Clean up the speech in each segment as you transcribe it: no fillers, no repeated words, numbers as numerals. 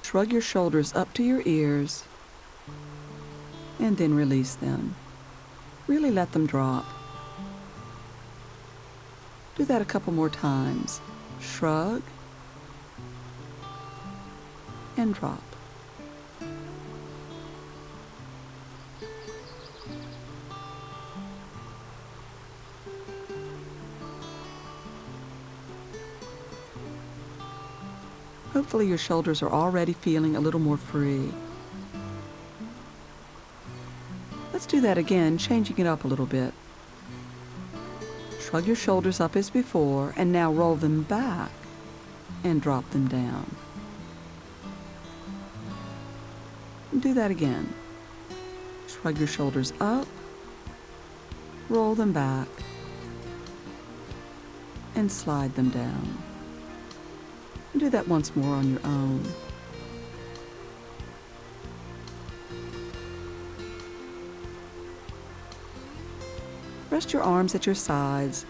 Shrug your shoulders up to your ears and then release them. Really let them drop. Do that a couple more times. Shrug and drop. Hopefully your shoulders are already feeling a little more free. Let's do that again, changing it up a little bit. Shrug your shoulders up as before, and now roll them back and drop them down. Do that again. Shrug your shoulders up, roll them back, and slide them down. Do that once more on your own. Rest your arms at your sides.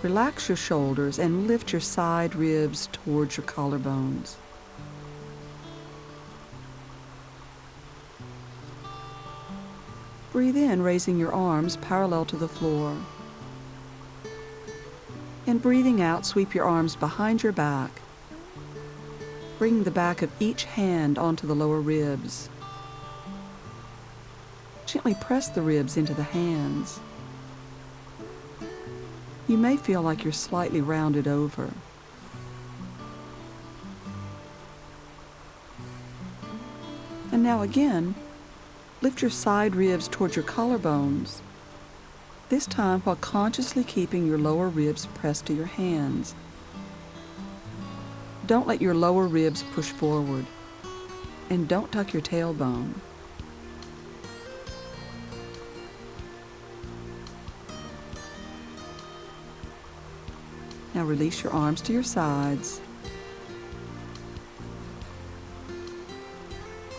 Relax your shoulders and lift your side ribs towards your collarbones. Breathe in, raising your arms parallel to the floor. And breathing out, sweep your arms behind your back. Bring the back of each hand onto the lower ribs. Gently press the ribs into the hands. You may feel like you're slightly rounded over. And now again, lift your side ribs towards your collarbones. This time while consciously keeping your lower ribs pressed to your hands. Don't let your lower ribs push forward, and don't tuck your tailbone. Now release your arms to your sides,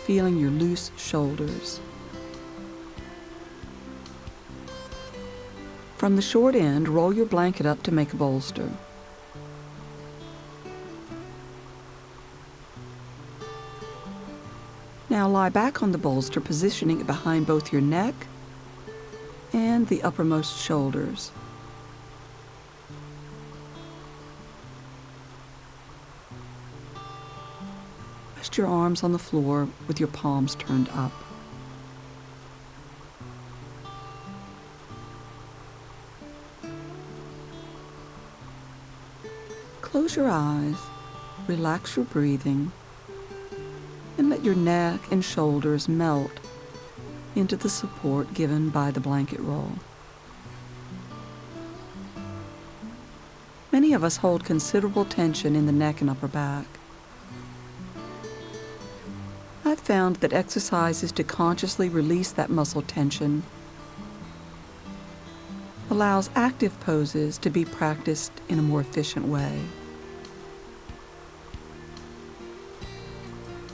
feeling your loose shoulders. From the short end, roll your blanket up to make a bolster. Now lie back on the bolster, positioning it behind both your neck and the uppermost shoulders. Rest your arms on the floor with your palms turned up. Close your eyes, relax your breathing, and let your neck and shoulders melt into the support given by the blanket roll. Many of us hold considerable tension in the neck and upper back. I've found that exercises to consciously release that muscle tension allows active poses to be practiced in a more efficient way.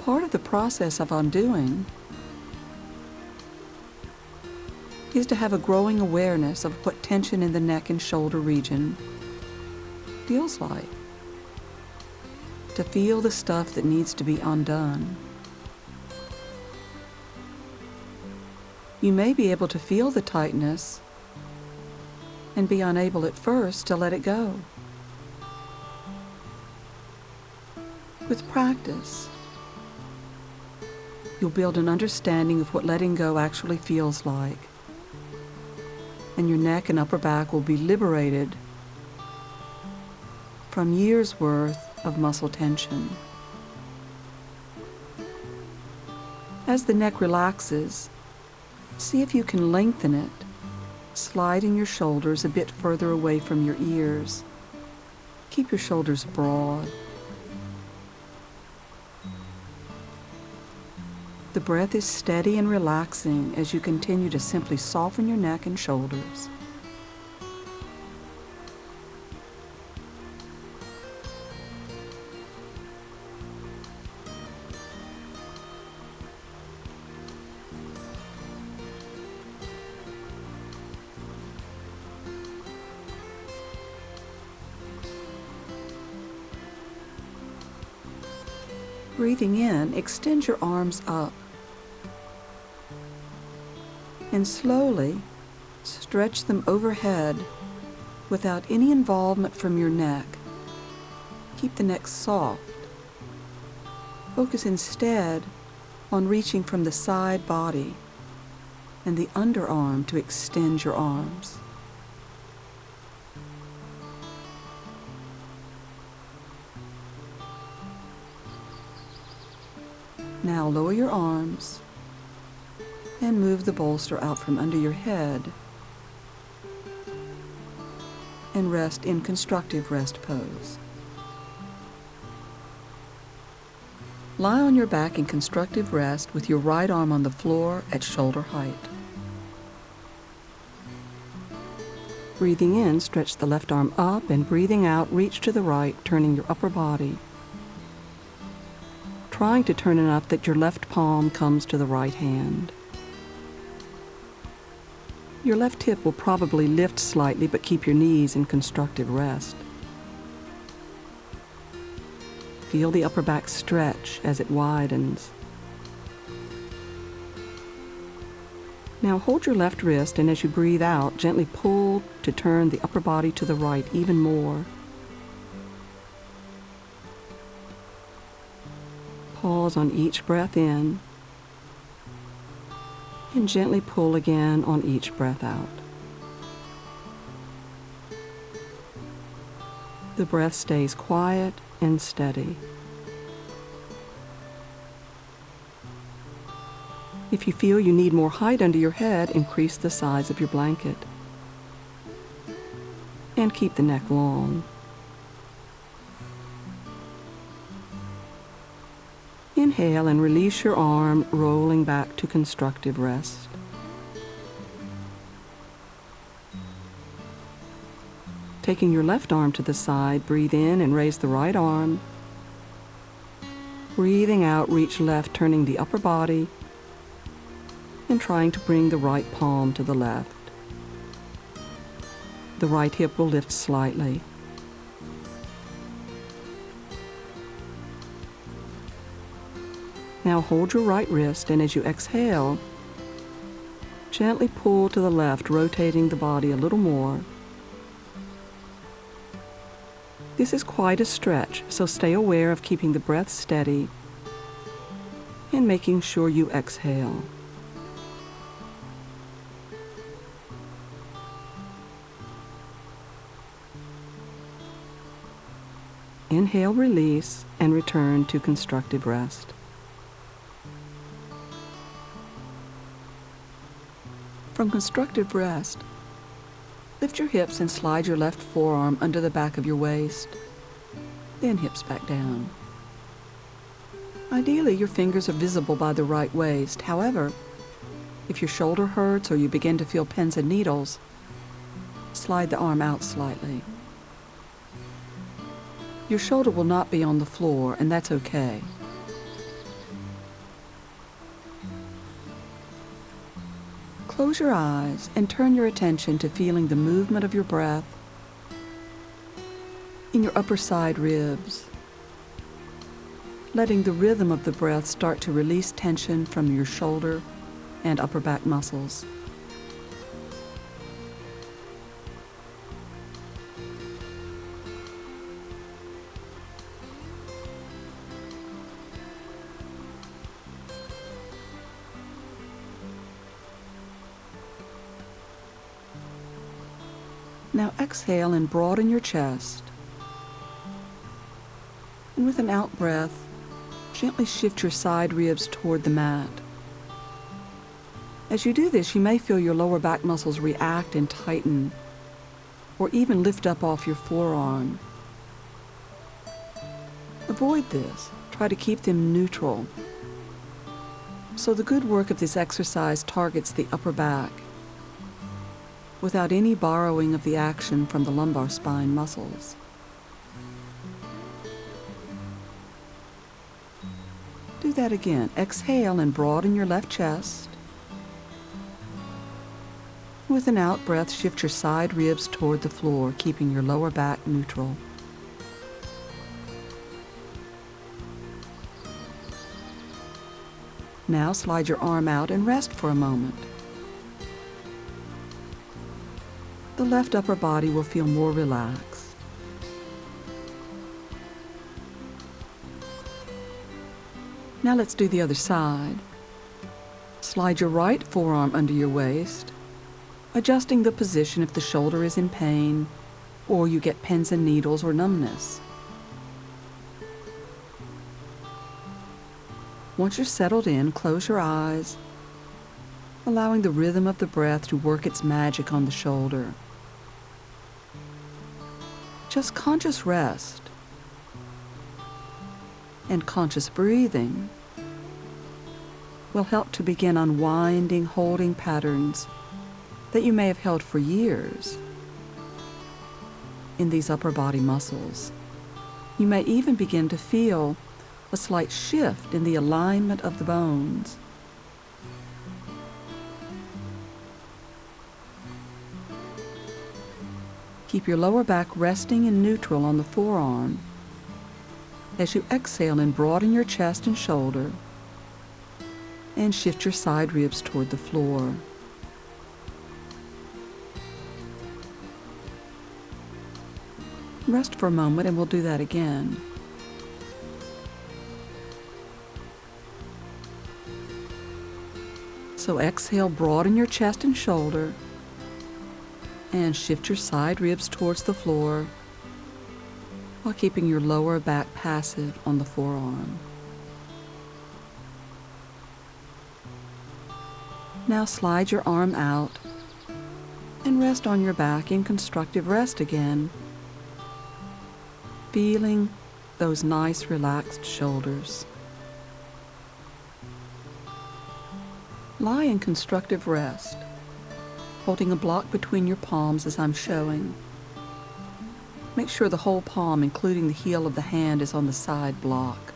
Part of the process of undoing is to have a growing awareness of what tension in the neck and shoulder region feels like. To feel the stuff that needs to be undone. You may be able to feel the tightness and be unable at first to let it go. With practice, you'll build an understanding of what letting go actually feels like, and your neck and upper back will be liberated from years' worth of muscle tension. As the neck relaxes, see if you can lengthen it, sliding your shoulders a bit further away from your ears. Keep your shoulders broad. The breath is steady and relaxing as you continue to simply soften your neck and shoulders. Breathing in, extend your arms up. And slowly stretch them overhead without any involvement from your neck. Keep the neck soft. Focus instead on reaching from the side body and the underarm to extend your arms. Now lower your arms and move the bolster out from under your head and rest in constructive rest pose. Lie on your back in constructive rest with your right arm on the floor at shoulder height. Breathing in, stretch the left arm up, and breathing out, reach to the right, turning your upper body. Trying to turn enough that your left palm comes to the right hand. Your left hip will probably lift slightly, but keep your knees in constructive rest. Feel the upper back stretch as it widens. Now hold your left wrist, and as you breathe out, gently pull to turn the upper body to the right even more. Pause on each breath in, and gently pull again on each breath out. The breath stays quiet and steady. If you feel you need more height under your head, increase the size of your blanket. And keep the neck long. Inhale and release your arm, rolling back to constructive rest. Taking your left arm to the side, breathe in and raise the right arm. Breathing out, reach left, turning the upper body and trying to bring the right palm to the left. The right hip will lift slightly. Now hold your right wrist, and as you exhale, gently pull to the left, rotating the body a little more. This is quite a stretch, so stay aware of keeping the breath steady and making sure you exhale. Inhale, release, and return to constructive rest. From constructive rest, lift your hips and slide your left forearm under the back of your waist, then hips back down. Ideally, your fingers are visible by the right waist. However, if your shoulder hurts or you begin to feel pins and needles, slide the arm out slightly. Your shoulder will not be on the floor, and that's okay. Close your eyes and turn your attention to feeling the movement of your breath in your upper side ribs, letting the rhythm of the breath start to release tension from your shoulder and upper back muscles. Now exhale and broaden your chest. And with an out breath, gently shift your side ribs toward the mat. As you do this, you may feel your lower back muscles react and tighten, or even lift up off your forearm. Avoid this. Try to keep them neutral. So the good work of this exercise targets the upper back, without any borrowing of the action from the lumbar spine muscles. Do that again. Exhale and broaden your left chest. With an out breath, shift your side ribs toward the floor, keeping your lower back neutral. Now slide your arm out and rest for a moment. The left upper body will feel more relaxed. Now let's do the other side. Slide your right forearm under your waist, adjusting the position if the shoulder is in pain or you get pins and needles or numbness. Once you're settled in, close your eyes, allowing the rhythm of the breath to work its magic on the shoulder. Just conscious rest and conscious breathing will help to begin unwinding holding patterns that you may have held for years in these upper body muscles. You may even begin to feel a slight shift in the alignment of the bones. Keep your lower back resting in neutral on the forearm as you exhale and broaden your chest and shoulder and shift your side ribs toward the floor. Rest for a moment and we'll do that again. So exhale, broaden your chest and shoulder and shift your side ribs towards the floor while keeping your lower back passive on the forearm. Now slide your arm out and rest on your back in constructive rest again, feeling those nice relaxed shoulders. Lie in constructive rest, holding a block between your palms as I'm showing. Make sure the whole palm, including the heel of the hand, is on the side block.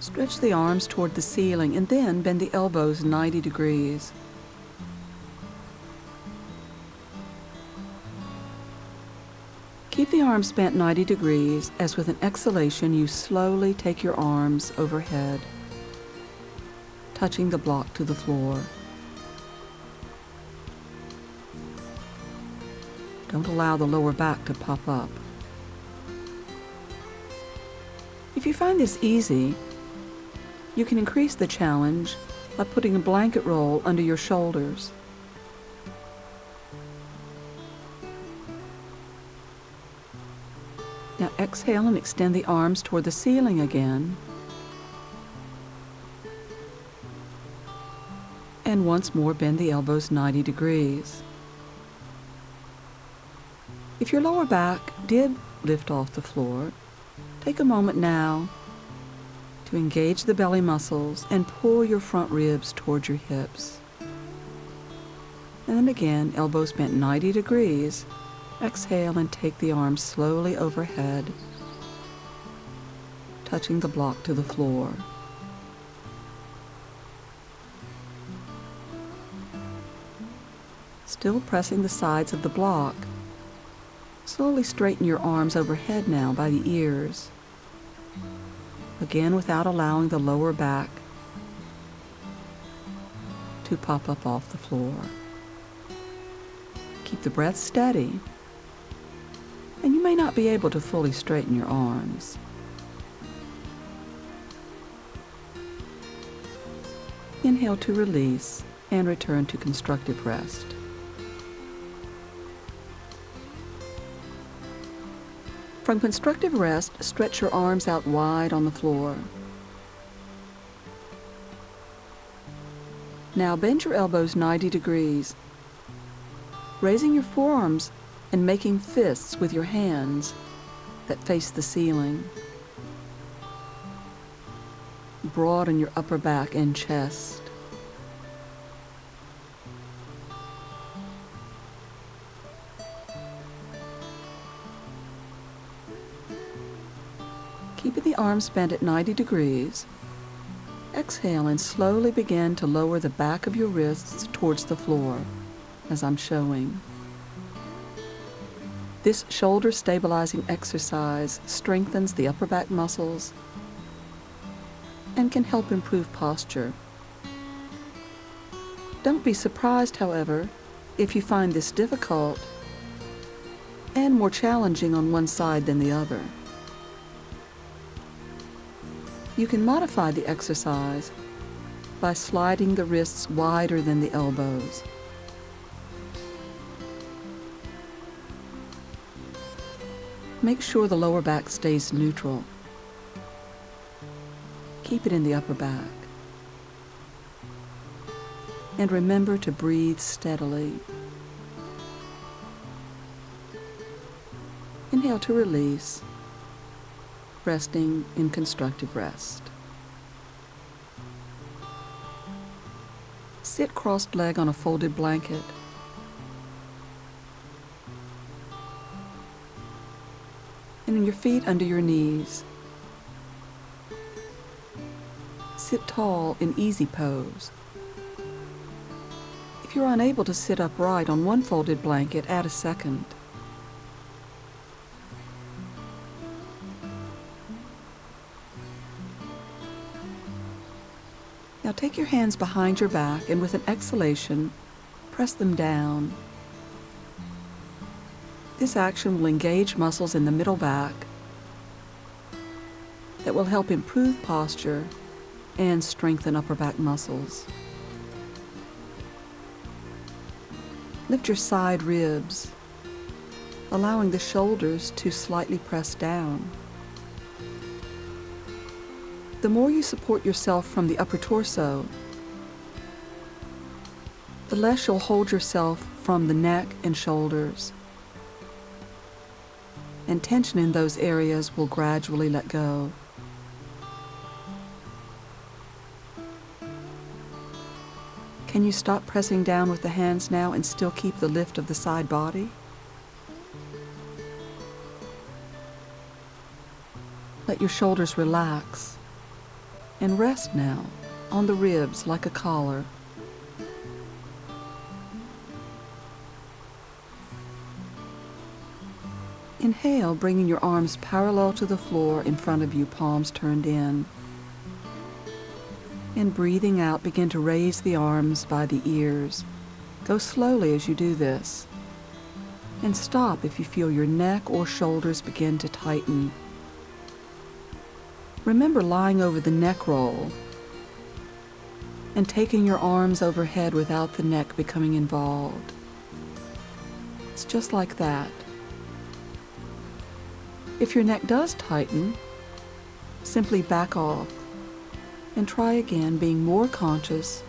Stretch the arms toward the ceiling and then bend the elbows 90 degrees. Keep the arms bent 90 degrees as with an exhalation you slowly take your arms overhead, touching the block to the floor. Don't allow the lower back to pop up. If you find this easy, you can increase the challenge by putting a blanket roll under your shoulders. Now exhale and extend the arms toward the ceiling again. And once more bend the elbows 90 degrees. If your lower back did lift off the floor, take a moment now to engage the belly muscles and pull your front ribs toward your hips. And then again, elbows bent 90 degrees. Exhale and take the arms slowly overhead, touching the block to the floor. Still pressing the sides of the block, slowly straighten your arms overhead now by the ears, again without allowing the lower back to pop up off the floor. Keep the breath steady, and you may not be able to fully straighten your arms. Inhale to release and return to constructive rest. From constructive rest, stretch your arms out wide on the floor. Now bend your elbows 90 degrees, raising your forearms and making fists with your hands that face the ceiling. Broaden your upper back and chest. Keeping the arms bent at 90 degrees, exhale and slowly begin to lower the back of your wrists towards the floor, as I'm showing. This shoulder stabilizing exercise strengthens the upper back muscles and can help improve posture. Don't be surprised, however, if you find this difficult and more challenging on one side than the other. You can modify the exercise by sliding the wrists wider than the elbows. Make sure the lower back stays neutral. Keep it in the upper back. And remember to breathe steadily. Inhale to release, resting in constructive rest. Sit crossed leg on a folded blanket. And your feet under your knees. Sit tall in easy pose. If you're unable to sit upright on one folded blanket, add a second. Now take your hands behind your back and with an exhalation, press them down. This action will engage muscles in the middle back that will help improve posture and strengthen upper back muscles. Lift your side ribs, allowing the shoulders to slightly press down. The more you support yourself from the upper torso, the less you'll hold yourself from the neck and shoulders, and tension in those areas will gradually let go. Can you stop pressing down with the hands now and still keep the lift of the side body? Let your shoulders relax and rest now on the ribs like a collar. Inhale, bringing your arms parallel to the floor in front of you, palms turned in. And breathing out, begin to raise the arms by the ears. Go slowly as you do this. And stop if you feel your neck or shoulders begin to tighten. Remember lying over the neck roll and taking your arms overhead without the neck becoming involved. It's just like that. If your neck does tighten, simply back off and try again, being more conscious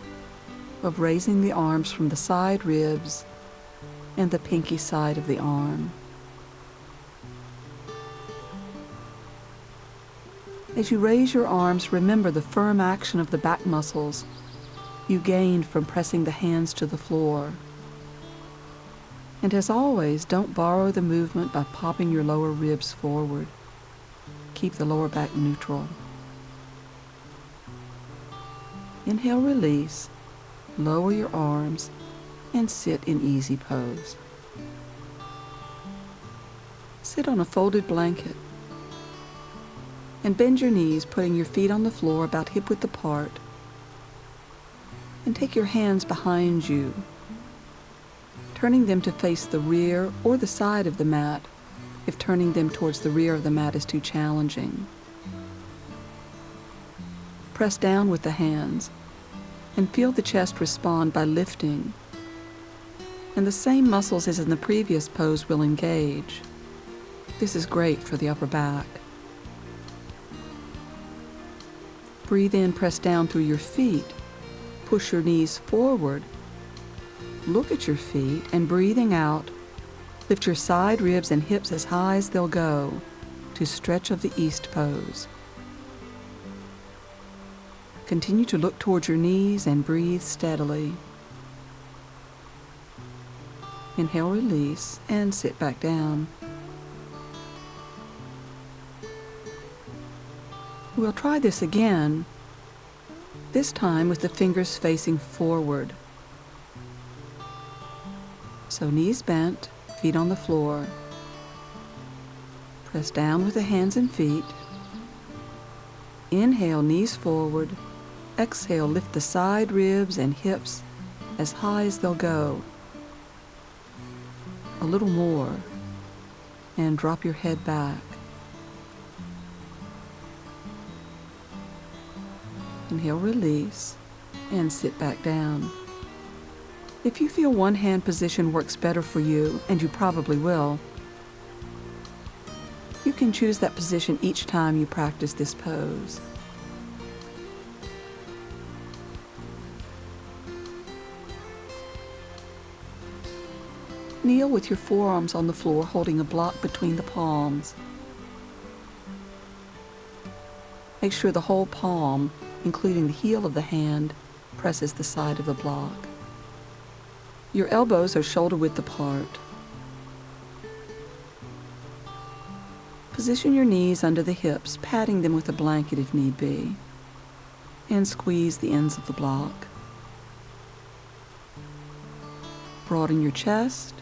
of raising the arms from the side ribs and the pinky side of the arm. As you raise your arms, remember the firm action of the back muscles you gained from pressing the hands to the floor. And as always, don't borrow the movement by popping your lower ribs forward. Keep the lower back neutral. Inhale, release, lower your arms, and sit in easy pose. Sit on a folded blanket and bend your knees, putting your feet on the floor about hip-width apart, and take your hands behind you, turning them to face the rear or the side of the mat if turning them towards the rear of the mat is too challenging. Press down with the hands and feel the chest respond by lifting, and the same muscles as in the previous pose will engage. This is great for the upper back. Breathe in, press down through your feet. Push your knees forward. Look at your feet, and breathing out, lift your side ribs and hips as high as they'll go to stretch of the East pose. Continue to look towards your knees and breathe steadily. Inhale, release, and sit back down. We'll try this again, this time with the fingers facing forward. So knees bent, feet on the floor, Press down with the hands and feet. Inhale, knees forward. Exhale, lift the side ribs and hips as high as they'll go. A little more. And drop your head back. Inhale, release, and sit back down. If you feel one hand position works better for you, and you probably will, you can choose that position each time you practice this pose. Kneel with your forearms on the floor, holding a block between the palms. Make sure the whole palm, including the heel of the hand, presses the side of the block. Your elbows are shoulder width apart. Position your knees under the hips, patting them with a blanket if need be, and squeeze the ends of the block. Broaden your chest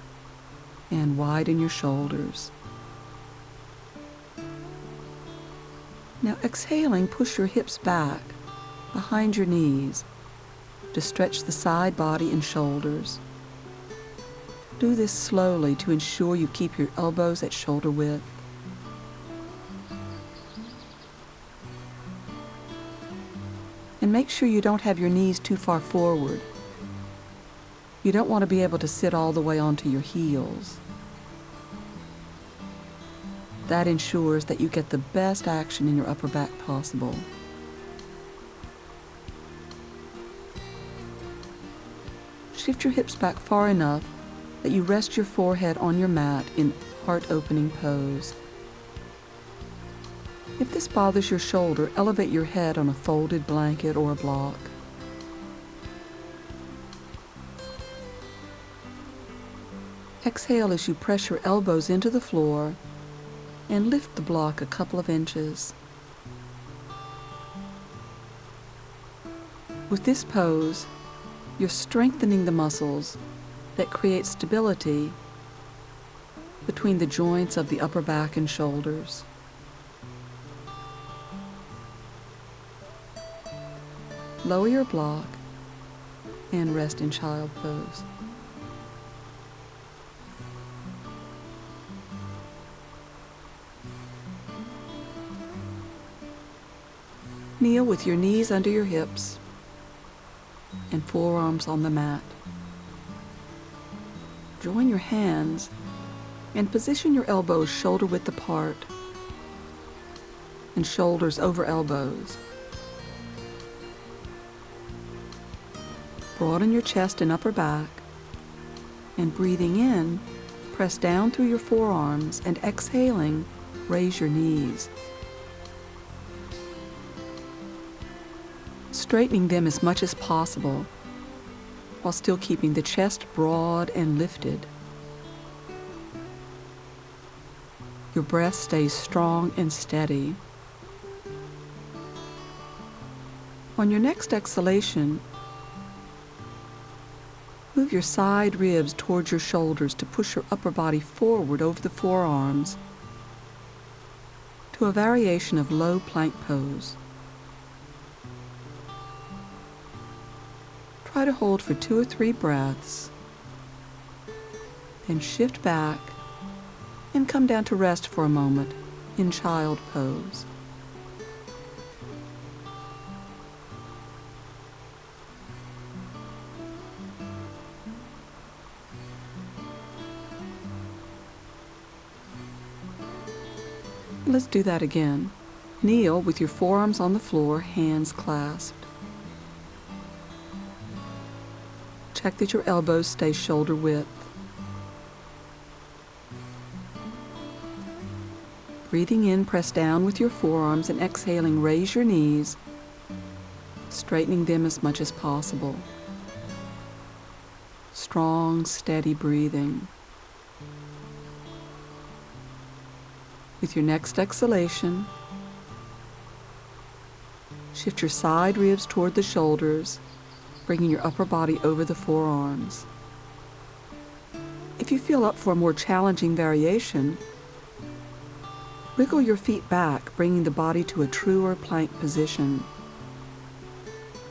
and widen your shoulders. Now exhaling, push your hips back behind your knees to stretch the side body and shoulders. Do this slowly to ensure you keep your elbows at shoulder width. And make sure you don't have your knees too far forward. You don't want to be able to sit all the way onto your heels. That ensures that you get the best action in your upper back possible. Shift your hips back far enough that you rest your forehead on your mat in heart-opening pose. If this bothers your shoulder, elevate your head on a folded blanket or a block. Exhale as you press your elbows into the floor and lift the block a couple of inches. With this pose, you're strengthening the muscles that create stability between the joints of the upper back and shoulders. Lower your block and rest in child pose. Kneel with your knees under your hips and forearms on the mat. Join your hands and position your elbows shoulder width apart and shoulders over elbows. Broaden your chest and upper back, and breathing in, press down through your forearms, and exhaling, raise your knees. Straightening them as much as possible while still keeping the chest broad and lifted. Your breath stays strong and steady. On your next exhalation, move your side ribs towards your shoulders to push your upper body forward over the forearms to a variation of low plank pose. Try to hold for 2 or 3 breaths, then shift back and come down to rest for a moment in child pose. Let's do that again. Kneel with your forearms on the floor, hands clasped. Check that your elbows stay shoulder width. Breathing in, press down with your forearms, and exhaling, raise your knees, straightening them as much as possible. Strong, steady breathing. With your next exhalation, shift your side ribs toward the shoulders, bringing your upper body over the forearms. If you feel up for a more challenging variation, Wiggle your feet back, bringing the body to a truer plank position.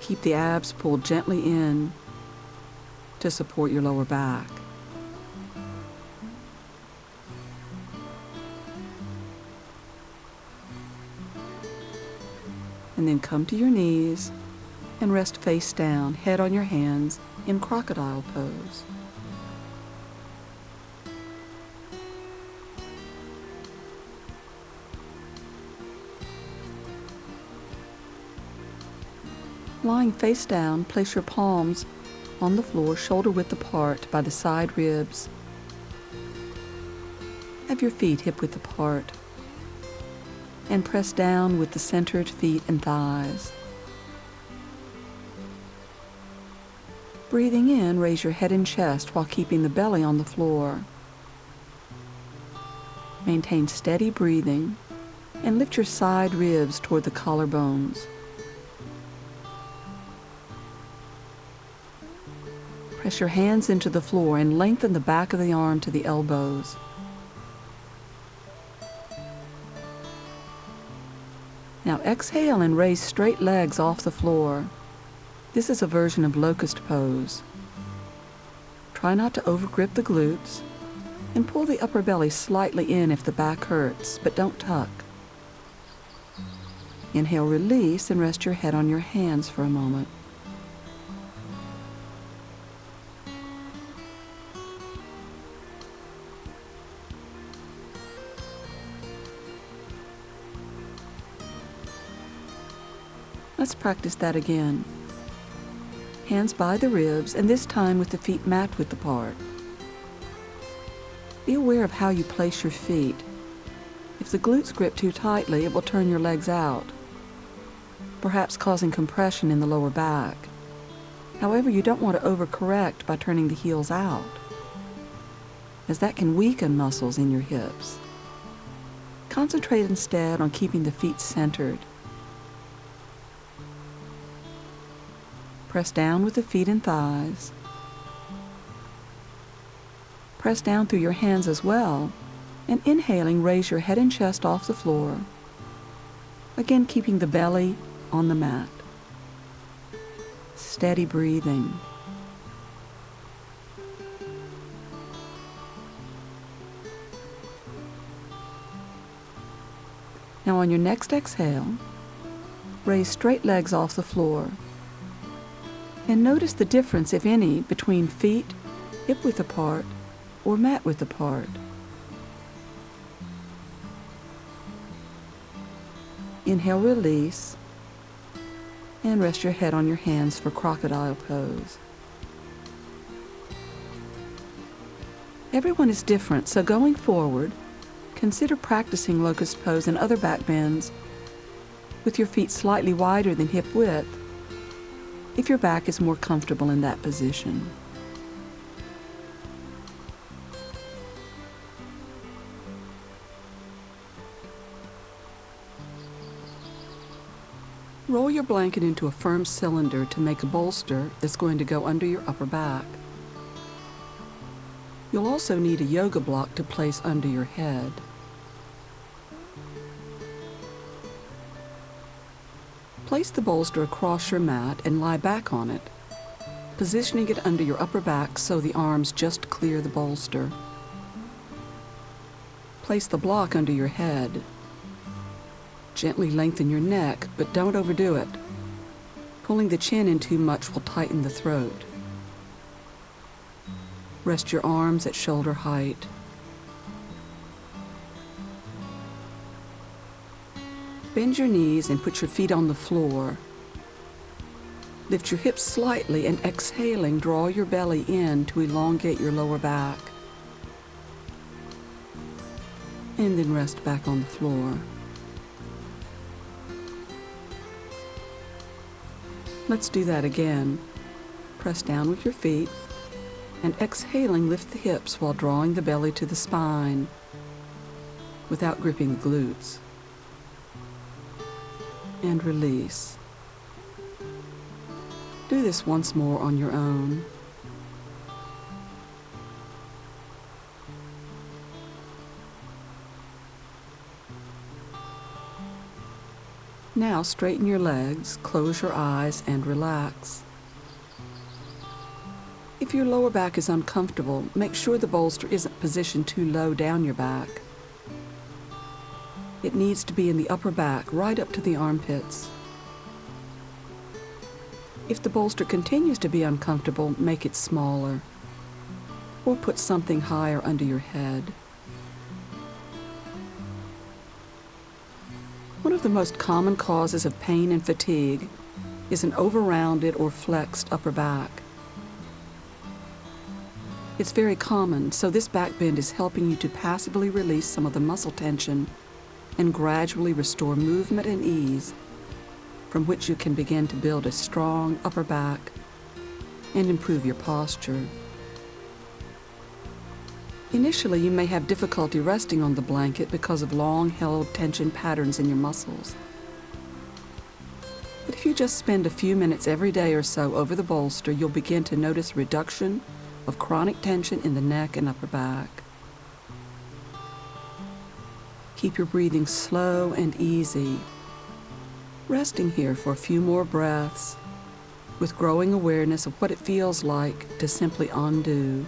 Keep the abs pulled gently in to support your lower back. And then come to your knees and rest face down, head on your hands in Crocodile Pose. Lying face down, place your palms on the floor, shoulder width apart by the side ribs. Have your feet hip width apart. And press down with the centered feet and thighs. Breathing in, raise your head and chest while keeping the belly on the floor. Maintain steady breathing and lift your side ribs toward the collarbones. Press your hands into the floor and lengthen the back of the arm to the elbows. Now exhale and raise straight legs off the floor. This is a version of Locust Pose. Try not to overgrip the glutes and pull the upper belly slightly in if the back hurts, but don't tuck. Inhale, release, and rest your head on your hands for a moment. Let's practice that again. Hands by the ribs, and this time with the feet mat width apart. Be aware of how you place your feet. If the glutes grip too tightly, it will turn your legs out, perhaps causing compression in the lower back. However, you don't want to overcorrect by turning the heels out, as that can weaken muscles in your hips. Concentrate instead on keeping the feet centered. Press down with the feet and thighs. Press down through your hands as well, and inhaling, raise your head and chest off the floor, again keeping the belly on the mat. Steady breathing. Now on your next exhale, raise straight legs off the floor. And notice the difference, if any, between feet hip width apart or mat width apart. Inhale, release, and rest your head on your hands for Crocodile Pose. Everyone is different, so going forward, consider practicing Locust Pose and other back bends with your feet slightly wider than hip width, if your back is more comfortable in that position. Roll your blanket into a firm cylinder to make a bolster that's going to go under your upper back. You'll also need a yoga block to place under your head. Place the bolster across your mat and lie back on it, positioning it under your upper back so the arms just clear the bolster. Place the block under your head. Gently lengthen your neck, but don't overdo it. Pulling the chin in too much will tighten the throat. Rest your arms at shoulder height. Bend your knees and put your feet on the floor. Lift your hips slightly and exhaling, draw your belly in to elongate your lower back. And then rest back on the floor. Let's do that again. Press down with your feet and exhaling, lift the hips while drawing the belly to the spine without gripping the glutes. And release. Do this once more on your own. Now straighten your legs, close your eyes, and relax. If your lower back is uncomfortable, make sure the bolster isn't positioned too low down your back. It needs to be in the upper back, right up to the armpits. If the bolster continues to be uncomfortable, make it smaller, or put something higher under your head. One of the most common causes of pain and fatigue is an over-rounded or flexed upper back. It's very common, so this back bend is helping you to passively release some of the muscle tension and gradually restore movement and ease, from which you can begin to build a strong upper back and improve your posture. Initially, you may have difficulty resting on the blanket because of long-held tension patterns in your muscles. But if you just spend a few minutes every day or so over the bolster, you'll begin to notice reduction of chronic tension in the neck and upper back. Keep your breathing slow and easy, resting here for a few more breaths with growing awareness of what it feels like to simply undo.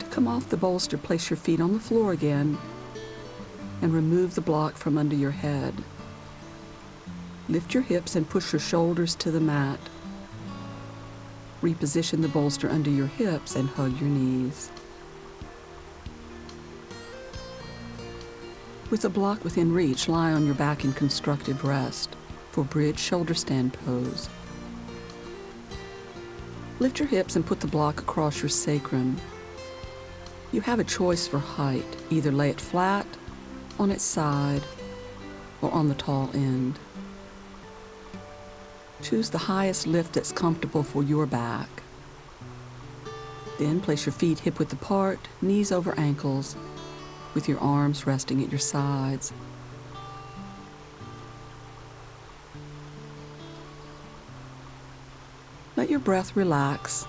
Come off the bolster, place your feet on the floor again, and remove the block from under your head. Lift your hips and push your shoulders to the mat. Reposition the bolster under your hips and hug your knees. With the block within reach, lie on your back in constructive rest for bridge shoulder stand pose. Lift your hips and put the block across your sacrum. You have a choice for height. Either lay it flat, on its side, or on the tall end. Choose the highest lift that's comfortable for your back. Then place your feet hip-width apart, knees over ankles, with your arms resting at your sides. Let your breath relax,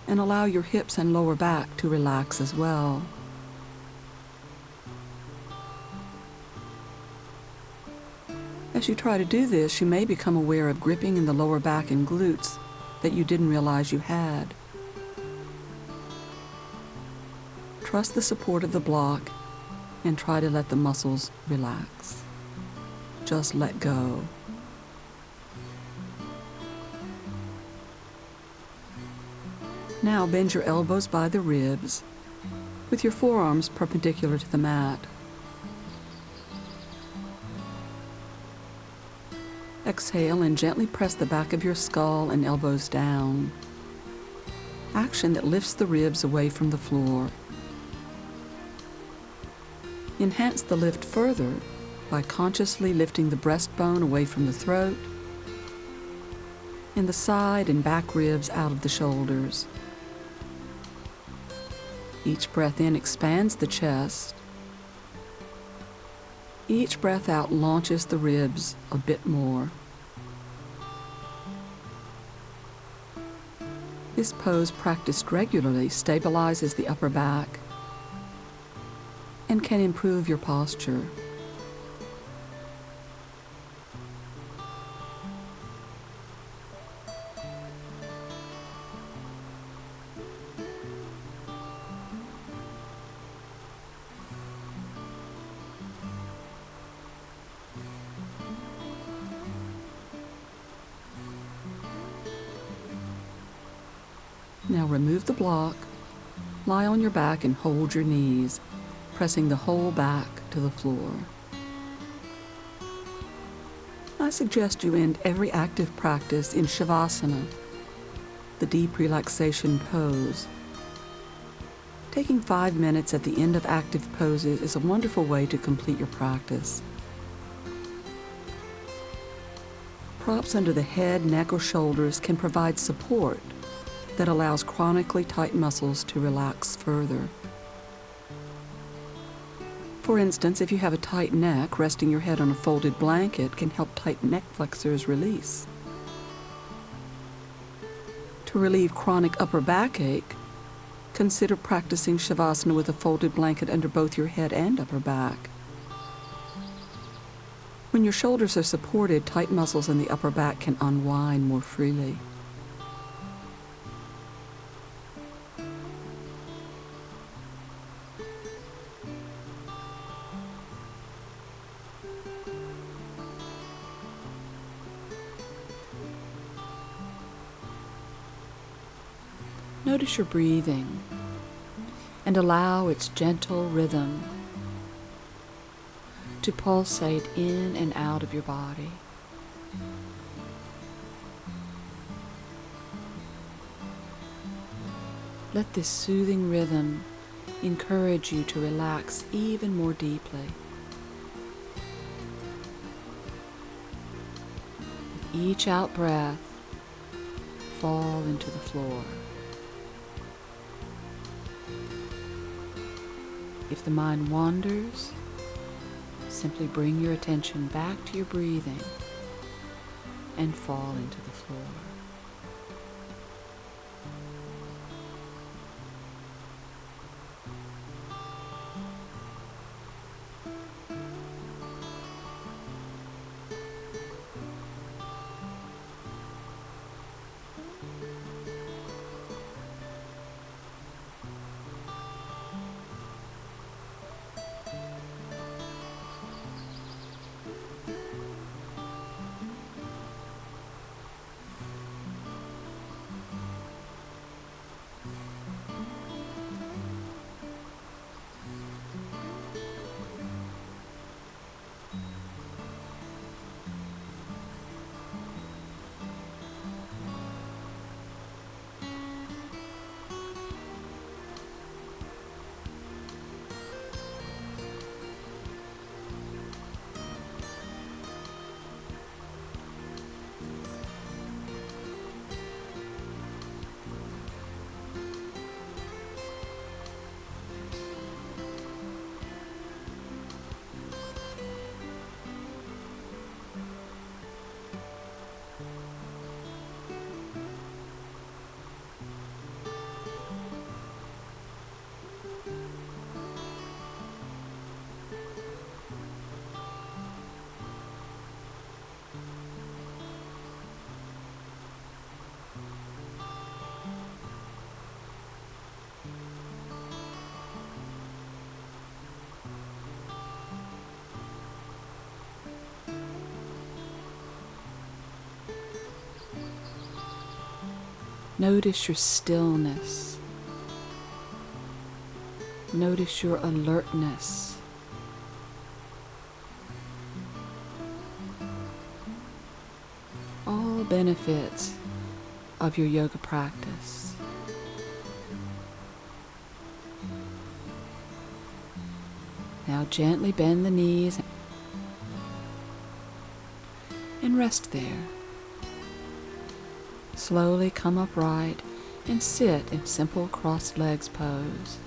and allow your hips and lower back to relax as well. As you try to do this, you may become aware of gripping in the lower back and glutes that you didn't realize you had. Trust the support of the block and try to let the muscles relax. Just let go. Now bend your elbows by the ribs, with your forearms perpendicular to the mat. Exhale and gently press the back of your skull and elbows down. Action that lifts the ribs away from the floor. Enhance the lift further by consciously lifting the breastbone away from the throat and the side and back ribs out of the shoulders. Each breath in expands the chest. Each breath out launches the ribs a bit more. This pose, practiced regularly, stabilizes the upper back and can improve your posture. Now remove the block, lie on your back and hold your knees, pressing the whole back to the floor. I suggest you end every active practice in Shavasana, the deep relaxation pose. Taking 5 minutes at the end of active poses is a wonderful way to complete your practice. Props under the head, neck, or shoulders can provide support that allows chronically tight muscles to relax further. For instance, if you have a tight neck, resting your head on a folded blanket can help tight neck flexors release. To relieve chronic upper backache, consider practicing Shavasana with a folded blanket under both your head and upper back. When your shoulders are supported, tight muscles in the upper back can unwind more freely. Notice your breathing and allow its gentle rhythm to pulsate in and out of your body. Let this soothing rhythm encourage you to relax even more deeply. With each out breath, fall into the floor. If the mind wanders, simply bring your attention back to your breathing and fall into the floor. Notice your stillness. Notice your alertness. All benefits of your yoga practice. Now gently bend the knees and rest there. Slowly come upright and sit in simple crossed legs pose.